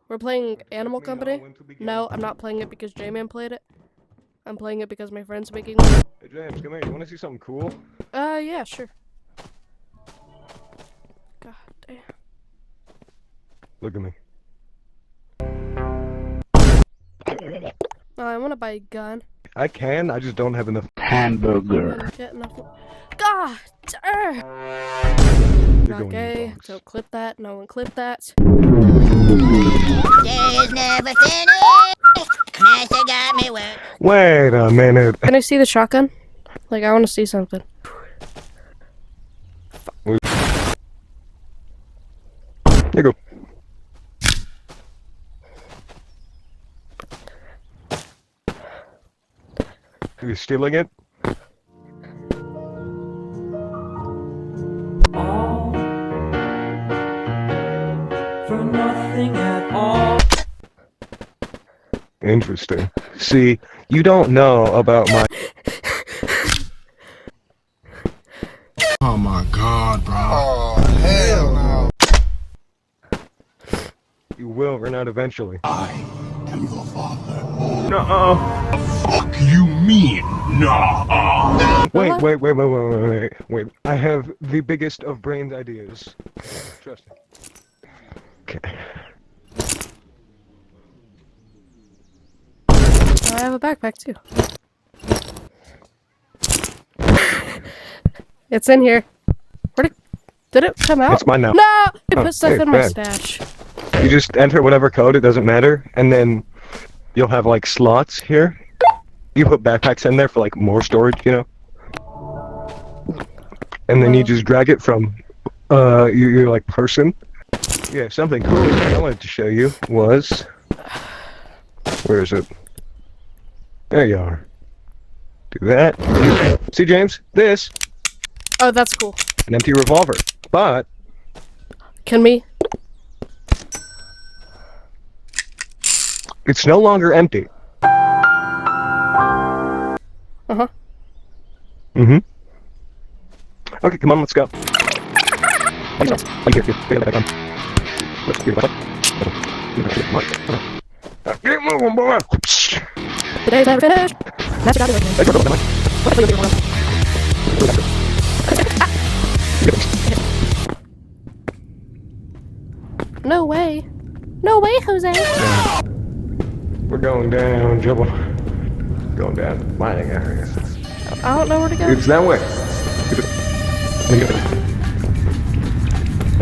We're playing Animal Company. No, I'm not playing it because J-Man played it. I'm playing it because my friend's making it. Hey James, come here. You want to see something cool? Yeah, sure. God damn. Look at me. Oh, I want to buy a gun. I can, I just don't have enough Hamburger. And get enough. God damn. You're Not going gay. box. Don't clip that. No one clip that. Days never finish. Master got me work. Wait a minute. Can I see the shotgun? Like, I want to see something. Here you go. Are you stealing it? All for nothing at all. Interesting. See, you don't know about my. Oh my god, bro. Oh, hell no. You will run out eventually. I am your father. No. Fuck you mean? Nah. Wait. I have the biggest of brains ideas. Trust me. Okay. I have a backpack too. It's in here. Did it come out? It's mine now. No! I Oh, put stuff hey, in my bad. stash. You just enter whatever code, it doesn't matter, and then you'll have like slots here. You put backpacks in there for like more storage, you know? And then you just drag it from your like person. Yeah, something cool I wanted to show you was, where is it? There you are. Do that. See, James? This, Oh, that's cool. an empty revolver. But Can we? it's no longer empty. Uh-huh. Mm-hmm. Okay, come on, let's go. Here, get back on. Let's get back on. Get moving, boy! Today's never finished. Master got me working. No way. No way, Jose. We're going down, Jibble. Going down mining areas. I don't know where to go. It's that way. Then you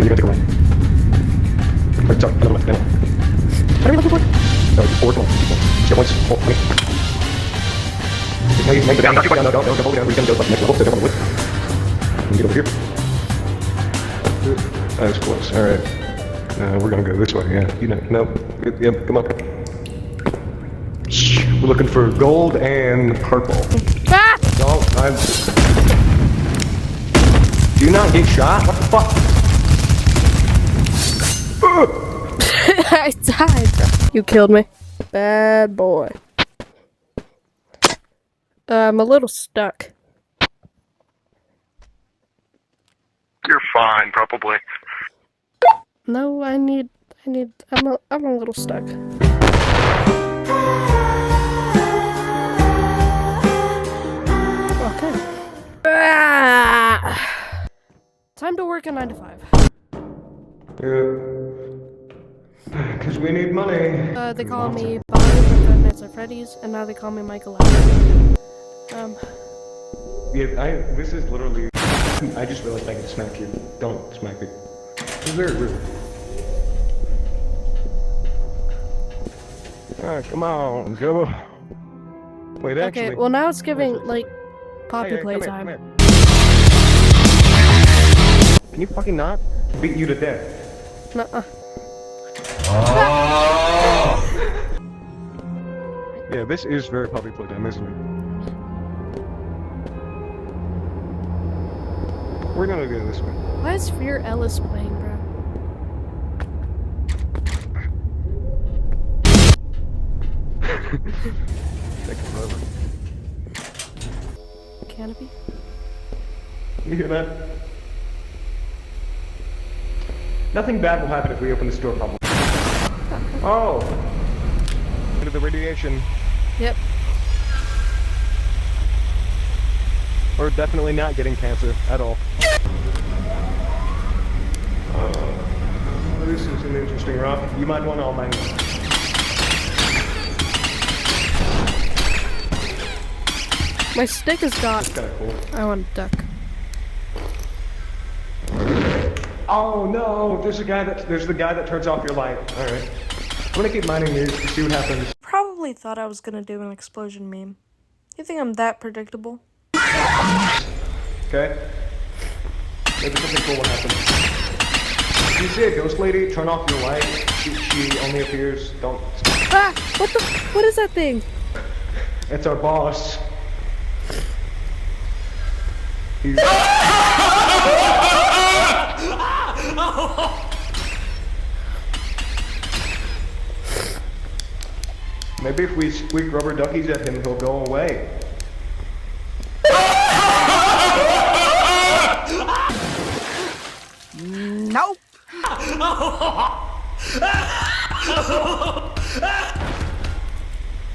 gotta take a right. Right, sorry, another way, What are we looking for? No, forward, come on. Get once. Oh, wait. Make it down, don't, don't, we're gonna go like next level, so jump on the wood. And get over here. That's close, alright. We're gonna go this way, yeah. You know, no. Yep, come on. We're looking for gold and purple. Ah! Do you not get shot? What the fuck? I died, bro. You killed me. Bad boy. I'm a little stuck. You're fine, probably. No, I'm a little stuck. Okay. Ah! Time to work a 9 to 5. Yeah. Cause we need money. They call me Bonnie from Five Nights at Freddy's, and now they call me Michael Allen. Yeah, this is literally... I just realized I can smack you. Don't smack me. It's very rude. Alright, come on, Jibba. Wait, actually... Okay, well now it's giving, like, Poppy Hey, come here, playtime. come here. Can you fucking not? Beat you to death. Nuh-uh. Yeah, this is very Poppy playtime, isn't it? We're gonna go this way. Why is Fear Ellis playing, bro? Take forever. Canopy? You hear that? Nothing bad will happen if we open this door, probably. Oh! Into the radiation. Yep. We're definitely not getting cancer at all. This is an interesting rock. You might want all mine. My stick is gone. It's kind of cool. I want a duck. Oh no! There's the guy that turns off your light. All right. I'm gonna keep mining these to see what happens. Probably thought I was gonna do an explosion meme. You think I'm that predictable? Okay. Maybe something cool will happen. If you see a ghost lady, turn off your light. She only appears. Don't. Ah! What is that thing? It's our boss. He's... Maybe if we squeak rubber duckies at him, he'll go away. Nope.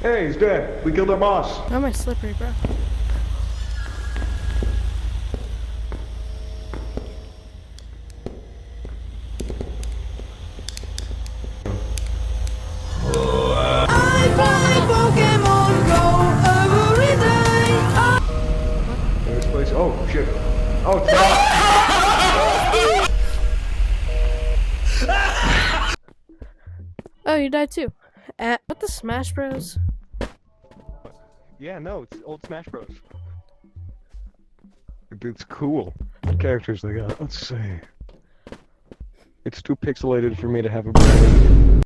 Hey, he's dead. We killed our boss. Why am I slippery, bro? This place. Oh shit. Oh. Oh, you died too. What the Smash Bros? Yeah, no, it's old Smash Bros. It's cool. The characters they got. Let's see. It's too pixelated for me to have a brain.